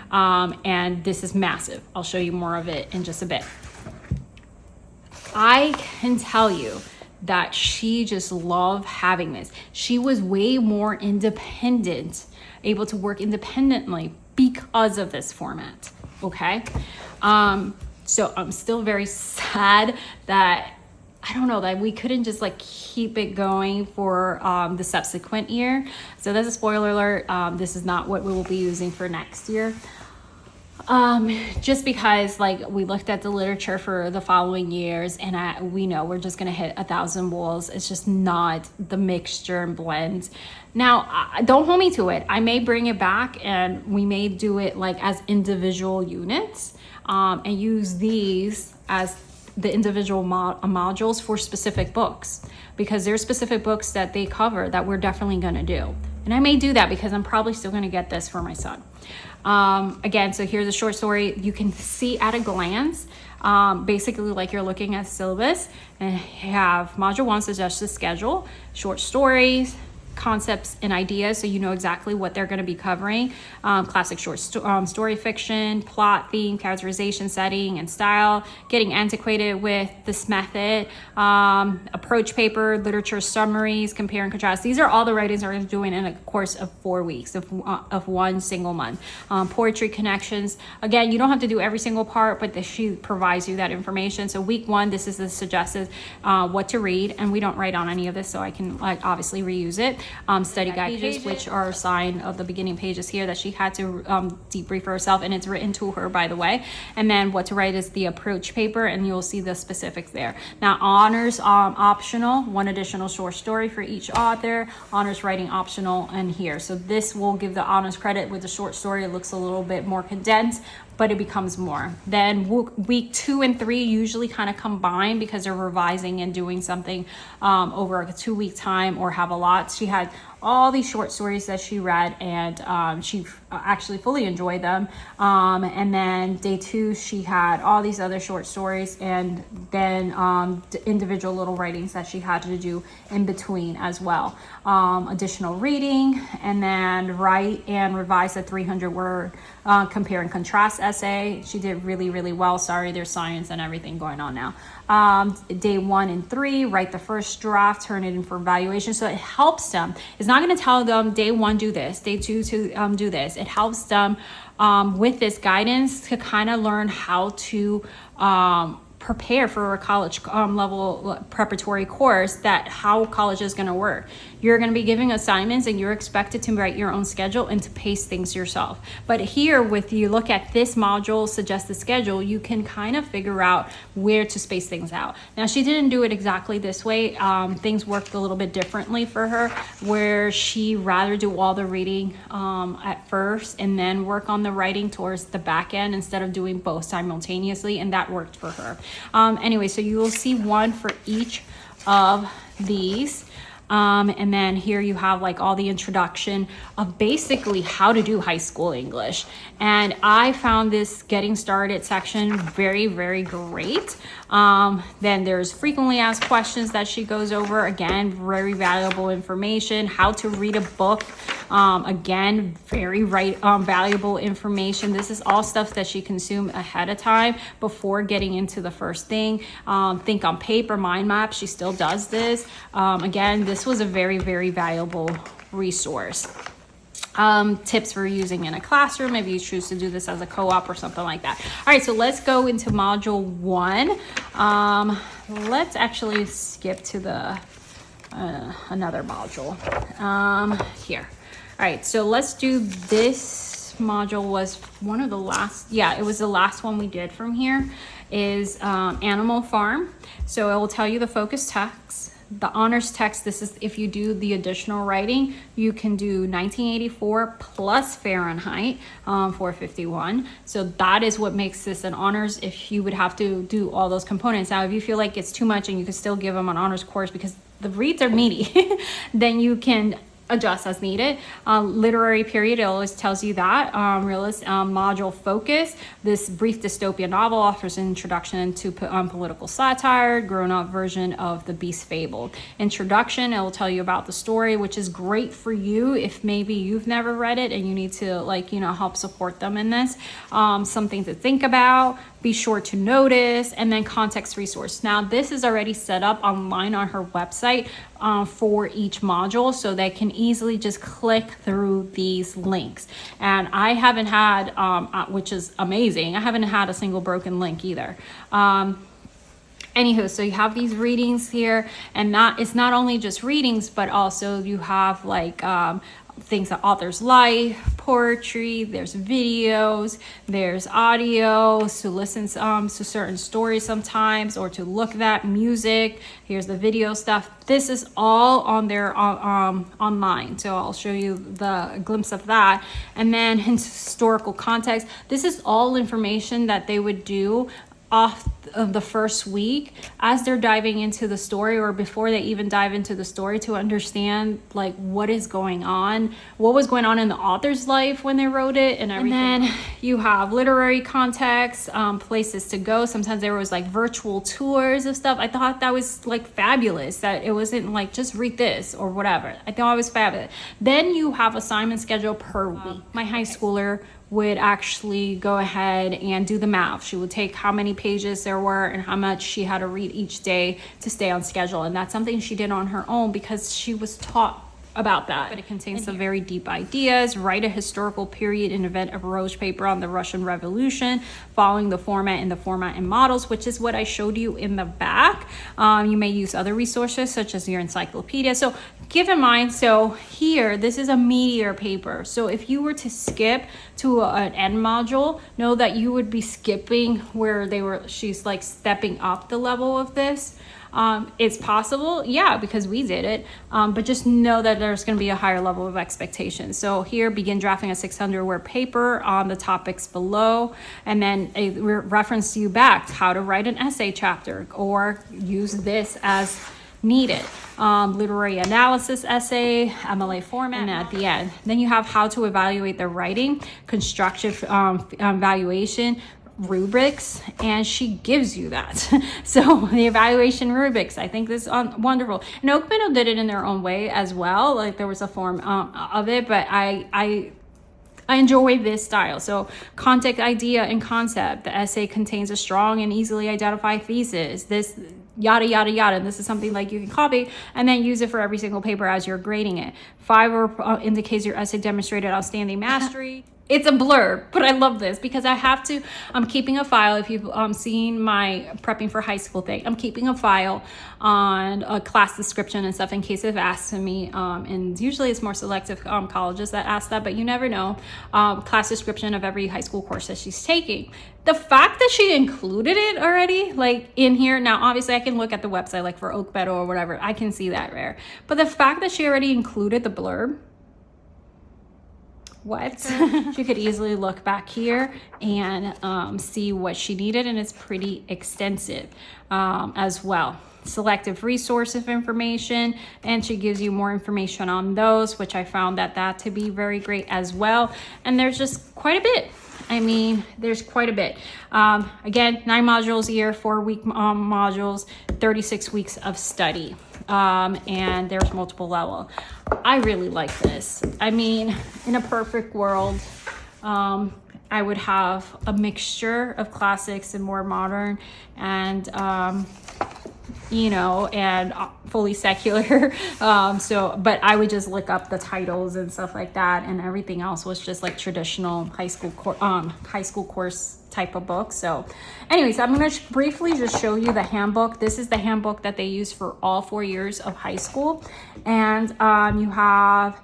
And this is massive. I'll show you more of it in just a bit. I can tell you that she just loved having this. She was way more independent, able to work independently because of this format, okay? So I'm still very sad that, I don't know, that we couldn't just like keep it going for the subsequent year. So that's a spoiler alert. This is not what we will be using for next year. Just because like we looked at the literature for the following years, and we know we're just gonna hit 1,000 walls. It's just not the mixture and blend. Now, don't hold me to it. I may bring it back, and we may do it like as individual units, and use these as the individual modules for specific books, because there's specific books that they cover that we're definitely gonna do. And I may do that because I'm probably still gonna get this for my son. Again, so here's a short story. You can see at a glance, basically like you're looking at syllabus, and you have module 1 suggested schedule, short stories, concepts and ideas, so you know exactly what they're going to be covering. Classic short story fiction, plot, theme, characterization, setting, and style. Getting antiquated with this method. Approach paper, literature summaries, compare and contrast. These are all the writings we're doing in a course of 4 weeks of one single month. Poetry connections. Again, you don't have to do every single part, but she provides you that information. So week 1, this is the suggested what to read, and we don't write on any of this, so I can obviously reuse it. Study guide pages, which are assigned of the beginning pages here that she had to debrief for herself, and it's written to her, by the way. And then what to write is the approach paper, and you'll see the specifics there. Now, honors optional, 1 additional short story for each author. Honors writing optional, and here. So this will give the honors credit. With the short story, it looks a little bit more condensed, but it becomes more. Then week 2 and 3 usually kind of combine because they're revising and doing something over a 2-week time, or have a lot. She had all these short stories that she read, and she actually fully enjoyed them. And then day 2, she had all these other short stories, and then individual little writings that she had to do in between as well. Additional reading, and then write and revise a 300-word compare and contrast essay. She did really, really well. Sorry, there's science and everything going on now. Day 1 and 3, write the first draft, turn it in for evaluation. So it helps them. It's not going to tell them day 1 do this, day 2 to do this. It helps them with this guidance to kind of learn how to prepare for a college level preparatory course, that how college is going to work. you're going to be giving assignments and you're expected to write your own schedule and to pace things yourself. But here, with you look at this module, suggested schedule, you can kind of figure out where to space things out. Now, she didn't do it exactly this way. Things worked a little bit differently for her, where she rather do all the reading at first and then work on the writing towards the back end instead of doing both simultaneously, and that worked for her. Anyway, so you will see one for each of these. And then here you have like all the introduction of basically how to do high school English. And I found this getting started section very, very great. Then there's frequently asked questions that she goes over. Again, very valuable information. How to read a book. Again, very valuable information. This is all stuff that she consumed ahead of time before getting into the first thing. Think on paper, mind map. She still does this. Again, this was a very, very valuable resource. Tips for using in a classroom if you choose to do this as a co-op or something like that. All right, so let's go into module 1. Let's actually skip to the another module here. All right, so let's do this module. Was one of the last, it was the last one we did from here, is Animal Farm. So it will tell you the focus text. The honors text, this is if you do the additional writing, you can do 1984 plus Fahrenheit 451. So that is what makes this an honors, if you would have to do all those components. Now, if you feel like it's too much and you can still give them an honors course because the reads are meaty, then you can adjust as needed. Literary period, it always tells you that. Realist module focus, this brief dystopian novel offers an introduction to political satire, grown-up version of The Beast Fable. Introduction, it will tell you about the story, which is great for you if maybe you've never read it and you need to help support them in this. Something to think about, be sure to notice, and then context resource. Now, this is already set up online on her website for each module, so they can easily just click through these links. And I haven't had, which is amazing, I haven't had a single broken link either. Anywho, so you have these readings here, and it's not only just readings, but also you have things that authors life, poetry, there's videos, there's audio, to listen to certain stories sometimes, or to look at music. Here's the video stuff. This is all on their online, so I'll show you the glimpse of that. And then historical context, this is all information that they would do off of the first week as they're diving into the story, or before they even dive into the story, to understand what is going on, what was going on in the author's life when they wrote it, and everything. And then you have literary context, places to go. Sometimes there was virtual tours of stuff. I thought that was fabulous, that it wasn't just read this or whatever. I thought it was fabulous. Then you have assignment schedule per week. My high schooler would actually go ahead and do the math. She would take how many pages there were and how much she had to read each day to stay on schedule. And that's something she did on her own because she was taught about that. But it contains some very deep ideas. Write a historical period and event of Roche paper on the Russian Revolution, following the format and models, which is what I showed you in the back. You may use other resources such as your encyclopedia. So keep in mind, so here, this is a meteor paper. So if you were to skip to an end module, know that you would be skipping where she's stepping up the level of this. It's possible, because we did it, but just know that there's going to be a higher level of expectation. So here, begin drafting a 600-word paper on the topics below, and then a reference you back to how to write an essay chapter, or use this as needed. Literary analysis essay, MLA format, and at the end. Then you have how to evaluate the writing, constructive evaluation, rubrics, and she gives you that. So the evaluation rubrics, I think this is wonderful. And Oak Meadow did it in their own way as well. There was a form of it, but I enjoy this style. So context, idea, and concept. The essay contains a strong and easily identified thesis. This yada, yada, yada. And this is something you can copy and then use it for every single paper as you're grading it. 5 indicates your essay demonstrated outstanding mastery. it's a blurb, but I love this because I'm keeping a file. If you've seen my prepping for high school thing, I'm keeping a file on a class description and stuff in case they've asked me. And usually it's more selective colleges that ask that, but you never know. Class description of every high school course that she's taking. The fact that she included it already, like in here, now obviously I can look at the website, like for Oak Meadow or whatever, I can see that there. But the fact that she already included the blurb, what? She could easily look back here and see what she needed, and it's pretty extensive as well. Selective resource of information, and she gives you more information on those, which I found that to be very great as well. And there's just quite a bit. I mean, there's quite a bit. Again, 9 modules a year, 4-week modules, 36 weeks of study. And there's multiple level. I really like this. I mean, in a perfect world, I would have a mixture of classics and more modern and, you know, and fully secular. But I would just look up the titles and stuff like that, and everything else was just like traditional high school course type of book. So anyways, I'm going to briefly just show you the handbook. This is the handbook that they use for all 4 years of high school. And you have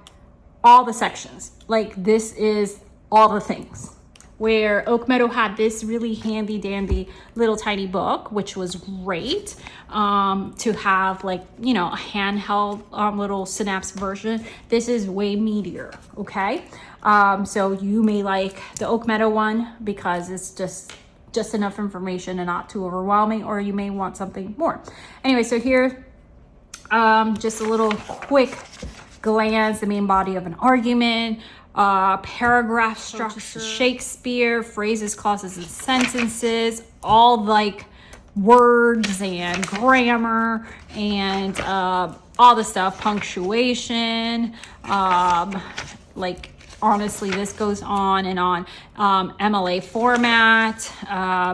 all the sections. Like this is all the things. Where Oak Meadow had this really handy dandy little tiny book, which was great to have, like, you know, a handheld little Synapse version. This is way meatier, okay? So you may like the Oak Meadow one because it's just enough information and not too overwhelming, or you may want something more. Anyway, so here, just a little quick glance, the main body of an argument, paragraph structure, Shakespeare, phrases, clauses, and sentences, all like words and grammar and all the stuff, punctuation, like honestly, this goes on and on. MLA format,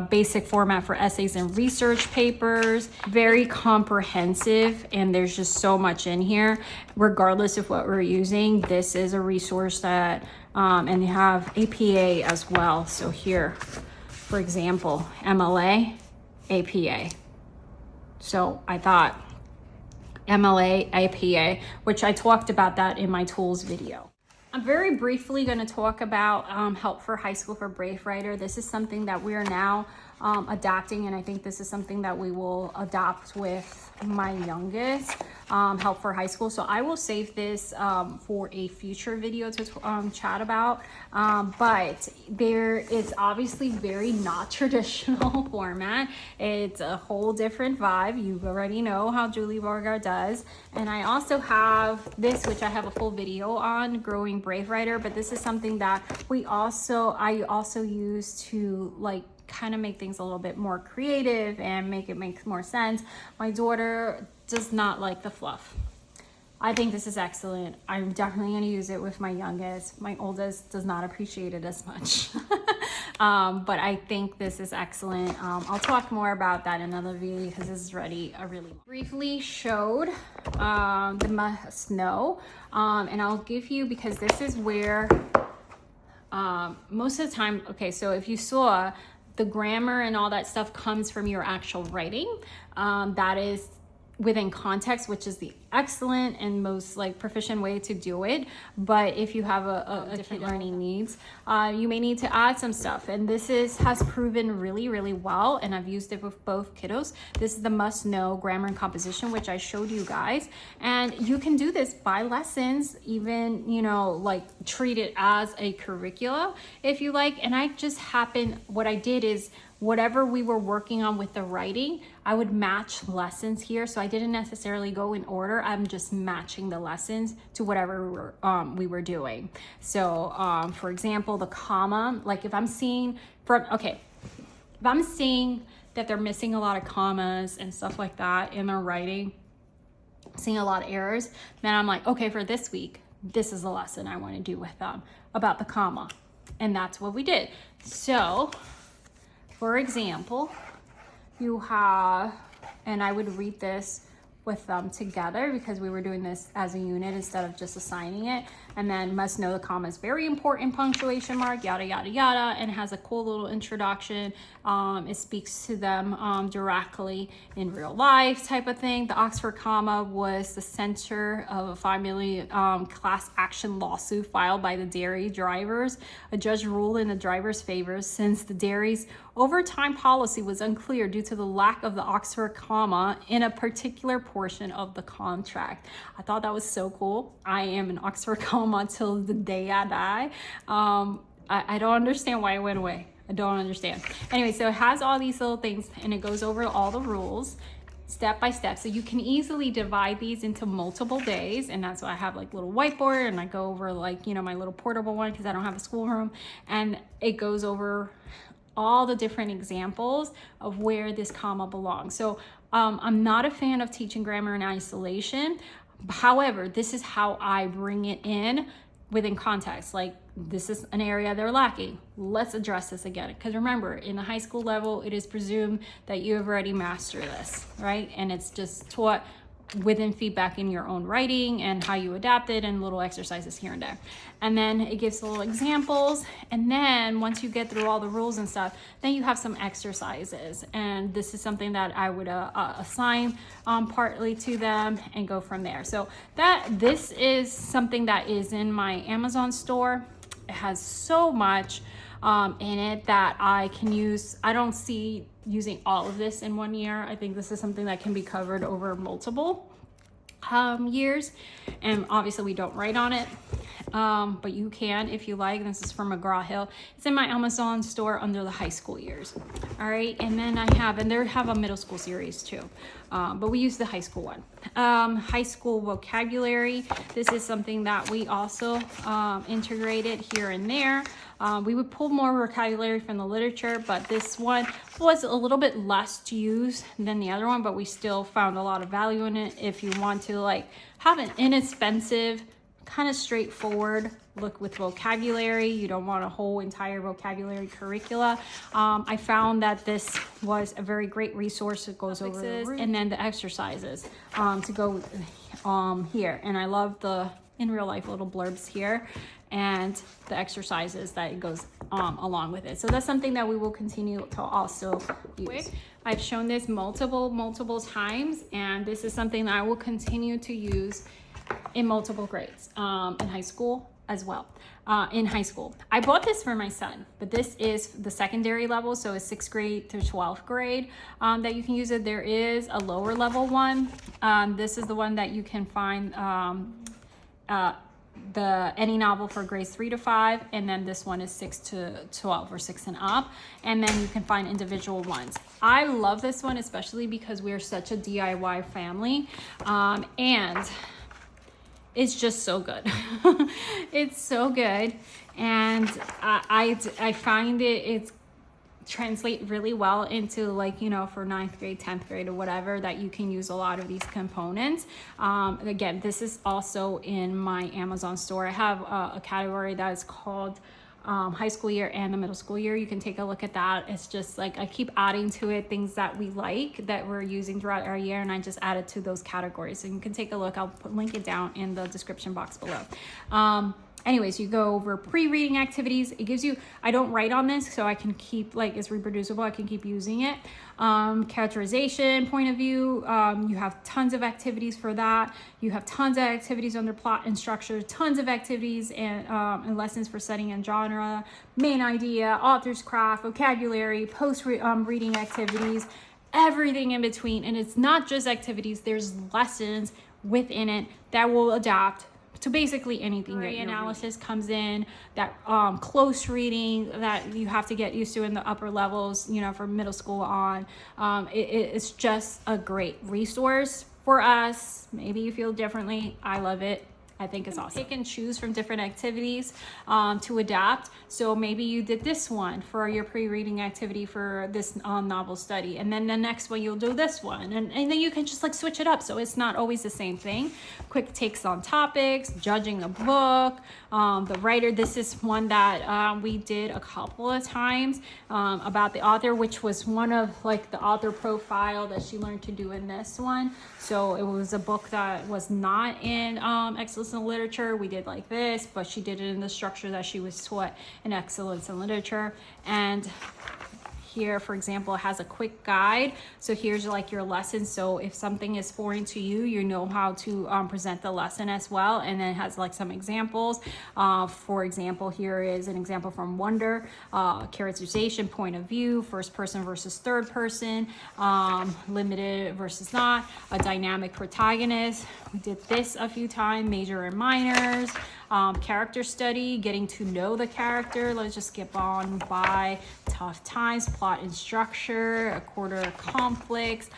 basic format for essays and research papers, very comprehensive, and there's just so much in here. Regardless of what we're using, this is a resource that, and you have APA as well. So here, for example, MLA, APA. So I thought MLA, APA, which I talked about that in my tools video. I'm very briefly going to talk about help for high school for Brave Writer. This is something that we are now adapting, and I think this is something that we will adopt with my youngest, help for high school. So I will save this for a future video to chat about, but there is obviously very not traditional format. It's a whole different vibe. You already know how Julie Borgard does. And I also have this, which I have a full video on, Growing Brave Writer, but this is something that I also use to like kind of make things a little bit more creative and make it make more sense. My daughter does not like the fluff. I think this is excellent. I'm definitely going to use it with my youngest. My oldest does not appreciate it as much. But I think this is excellent. I'll talk more about that in another video because this is already a really briefly showed the must know. And I'll give you, because this is where most of the time, okay, so if you saw, the grammar and all that stuff comes from your actual writing. That is within context, which is the excellent and most like proficient way to do it. But if you have a different learning needs, you may need to add some stuff. And this has proven really, really well. And I've used it with both kiddos. This is the must know grammar and composition, which I showed you guys. And you can do this by lessons, even, you know, like treat it as a curricula if you like. And what I did is, whatever we were working on with the writing, I would match lessons here. So I didn't necessarily go in order. I'm just matching the lessons to whatever we were doing. So for example, the comma, like if I'm seeing that they're missing a lot of commas and stuff like that in their writing, seeing a lot of errors, then I'm like, okay, for this week, this is the lesson I want to do with them about the comma. And that's what we did. So for example, you have, and I would read this with them together because we were doing this as a unit instead of just assigning it. and then must know the comma is very important, punctuation mark, yada, yada, yada, and has a cool little introduction. It speaks to them directly in real life type of thing. The Oxford comma was the center of a $5 million class action lawsuit filed by the dairy drivers. A judge ruled in the drivers' favor since the dairy's overtime policy was unclear due to the lack of the Oxford comma in a particular portion of the contract. I thought that was so cool. I am an Oxford comma till the day I die. I don't understand why it went away. I don't understand. Anyway, so it has all these little things and it goes over all the rules step by step. So you can easily divide these into multiple days. And that's why I have like little whiteboard and I go over like, you know, my little portable one because I don't have a schoolroom, and it goes over all the different examples of where this comma belongs. So I'm not a fan of teaching grammar in isolation. However, this is how I bring it in within context. Like, this is an area they're lacking. Let's address this again. Because remember, in the high school level, it is presumed that you have already mastered this, right? And it's just taught within feedback in your own writing and how you adapt it and little exercises here and there. And then it gives little examples. And then once you get through all the rules and stuff, then you have some exercises. And this is something that I would assign partly to them and go from there. So this is something that is in my Amazon store. It has so much in it that I can use. I don't see using all of this in 1 year. I think this is something that can be covered over multiple years. And obviously we don't write on it, but you can if you like. This is from McGraw-Hill. It's in my Amazon store under the high school years. All right, and then they have a middle school series too, but we use the high school one. High school vocabulary. This is something that we also integrated here and there. We would pull more vocabulary from the literature, but this one was a little bit less used than the other one, but we still found a lot of value in it. If you want to like have an inexpensive, kind of straightforward look with vocabulary, you don't want a whole entire vocabulary curricula. I found that this was a very great resource. It goes over and then the exercises to go here. And I love the in real life little blurbs here and the exercises that it goes along with it. So that's something that we will continue to also use. I've shown this multiple times, and this is something that I will continue to use in multiple grades in high school as well. In high school, I bought this for my son, but this is the secondary level, so it's 6th grade through 12th grade that you can use it. There is a lower level one. This is the one that you can find any novel for grades 3 to 5, and then this one is 6 to 12 or 6 and up, and then you can find individual ones. I love this one especially because we're such a DIY family, and it's just so good. It's so good, and I find it's translate really well into, like, you know, for 9th grade, 10th grade, or whatever, that you can use a lot of these components. Again, this is also in my Amazon store. I have a category that is called high school year and the middle school year. You can take a look at that. It's just like I keep adding to it things that we like that we're using throughout our year, and I just add it to those categories. So you can take a look. I'll link it down in the description box below. Anyways, you go over pre-reading activities. It gives you, I don't write on this, so I can keep, like, it's reproducible. I can keep using it. Characterization, point of view. You have tons of activities for that. You have tons of activities under plot and structure, tons of activities and lessons for setting and genre, main idea, author's craft, vocabulary, post-reading activities, everything in between. And it's not just activities. There's lessons within it that will adapt to basically anything. Analysis comes in, that close reading that you have to get used to in the upper levels, you know, from middle school on. It's just a great resource for us. Maybe you feel differently. I love it. I think it's awesome. Pick and choose from different activities to adapt. So maybe you did this one for your pre-reading activity for this novel study, and then the next one you'll do this one, and then you can just like switch it up so it's not always the same thing. Quick takes on topics, judging a book, the writer. This is one that we did a couple of times about the author, which was one of like the author profile that she learned to do in this one. So it was a book that was not in Excellence in Literature. We did like this, but she did it in the structure that she was taught in Excellence in Literature. And here, for example, it has a quick guide. So here's like your lesson. So if something is foreign to you, you know how to present the lesson as well. And then it has like some examples. For example, here is an example from Wonder, characterization, point of view, first person versus third person, limited versus not, a dynamic protagonist. We did this a few times, major and minors. Character study, getting to know the character. Let's just skip on by tough times, plot and structure, a quarter of conflicts,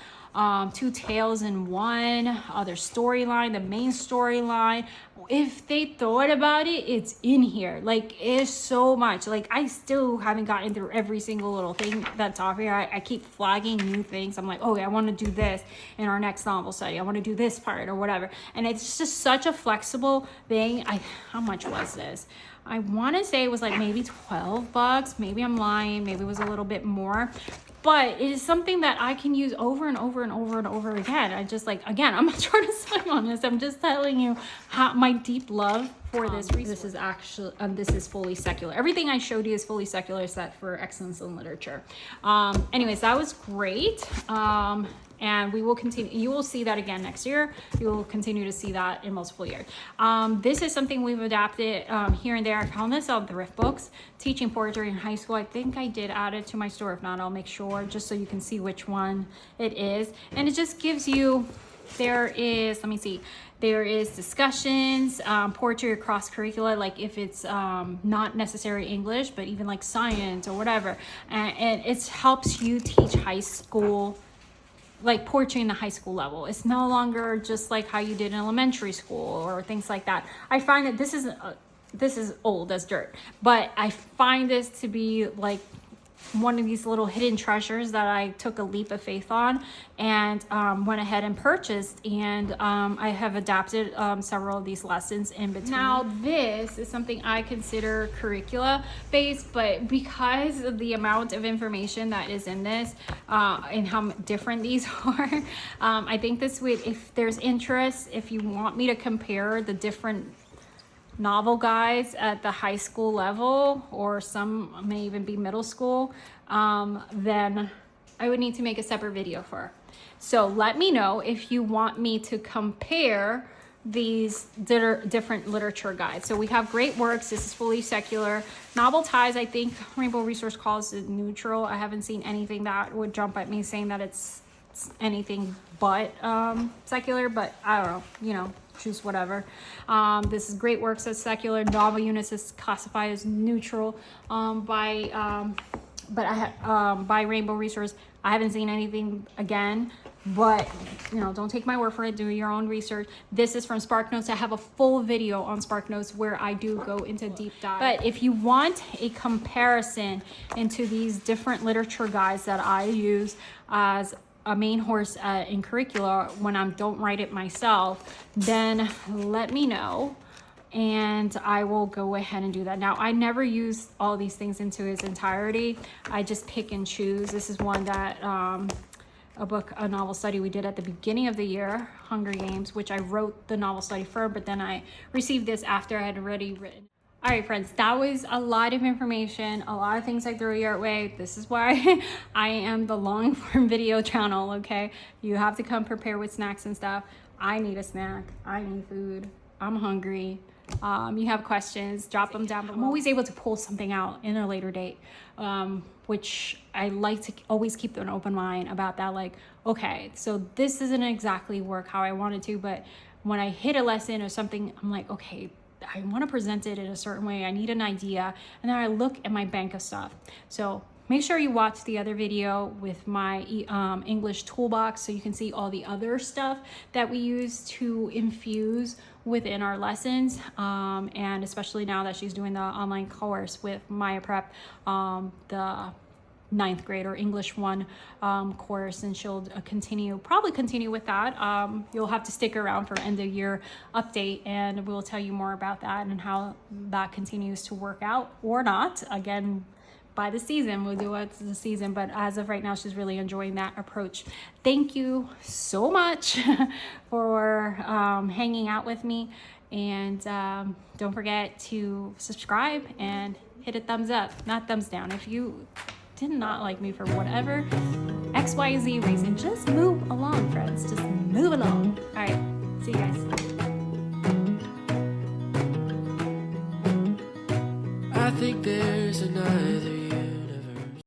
two tales in one, other storyline, the main storyline. If they thought about it, it's in here. Like, it's so much. Like, I still haven't gotten through every single little thing that's off here. I keep flagging new things. I'm like, oh, I want to do this in our next novel study. I want to do this part or whatever. And it's just such a flexible thing. How much was this? I want to say it was like maybe $12. Maybe I'm lying. Maybe it was a little bit more. But it is something that I can use over and over and over and over again. I just like, again, I'm not trying to sell you on this. I'm just telling you how my deep love for this resource. This is actually, this is fully secular. Everything I showed you is fully secular except for Excellence in Literature. Anyways, that was great. And we will continue. You will see that again next year. You will continue to see that in multiple years. This is something we've adapted here and there. I found this on thrift books, teaching poetry in high school. I think I did add it to my store. If not, I'll make sure just so you can see which one it is. And it just gives you, there is, let me see. There is discussions, poetry across curricula, like if it's not necessarily English, but even like science or whatever. And it helps you teach high school, like poetry in the high school level. It's no longer just like how you did in elementary school or things like that. I find that this is old as dirt, but I find this to be like one of these little hidden treasures that I took a leap of faith on and went ahead and purchased. And I have adapted several of these lessons in between. Now, this is something I consider curricula based, but because of the amount of information that is in this and how different these are, I think this would, if there's interest, if you want me to compare the different novel guides at the high school level, or some may even be middle school, then I would need to make a separate video for. So let me know if you want me to compare these different literature guides. So we have great works. This is fully secular. Novel ties, I think Rainbow Resource calls it neutral. I haven't seen anything that would jump at me saying that it's anything but secular, but I don't know, you know, choose whatever. This is great works as secular. Novel units is classified as neutral by Rainbow Resource. I haven't seen anything again, but you know, don't take my word for it. Do your own research. This is from SparkNotes. I have a full video on SparkNotes where I do go into deep dive. But if you want a comparison into these different literature guides that I use as a main horse in curricula when I don't write it myself, then let me know and I will go ahead and do that. Now, I never use all these things into its entirety. I just pick and choose. This is one that a novel study we did at the beginning of the year, Hunger Games, which I wrote the novel study for, but then I received this after I had already written. All right, friends, that was a lot of information, a lot of things I threw your way. This is why I am the long form video channel, okay? You have to come prepared with snacks and stuff. I need a snack. I need food. I'm hungry. You have questions, drop them down below. I'm always able to pull something out in a later date, which I like to always keep an open mind about that. Like, okay, so this doesn't exactly work how I wanted to, but when I hit a lesson or something, I'm like, okay, I want to present it in a certain way. I need an idea. And then I look at my bank of stuff. So make sure you watch the other video with my English toolbox so you can see all the other stuff that we use to infuse within our lessons. And especially now that she's doing the online course with Maya Prep, the ninth grade or English 1 course, and she'll probably continue with that. You'll have to stick around for end of year update, and we'll tell you more about that and how that continues to work out or not. Again, by the season, we'll do it the season, but as of right now, she's really enjoying that approach. Thank you so much for hanging out with me, and don't forget to subscribe and hit a thumbs up, not thumbs down. If you did not like me for whatever XYZ reason, just move along, friends. Just move along. All right, see you guys. I think there's another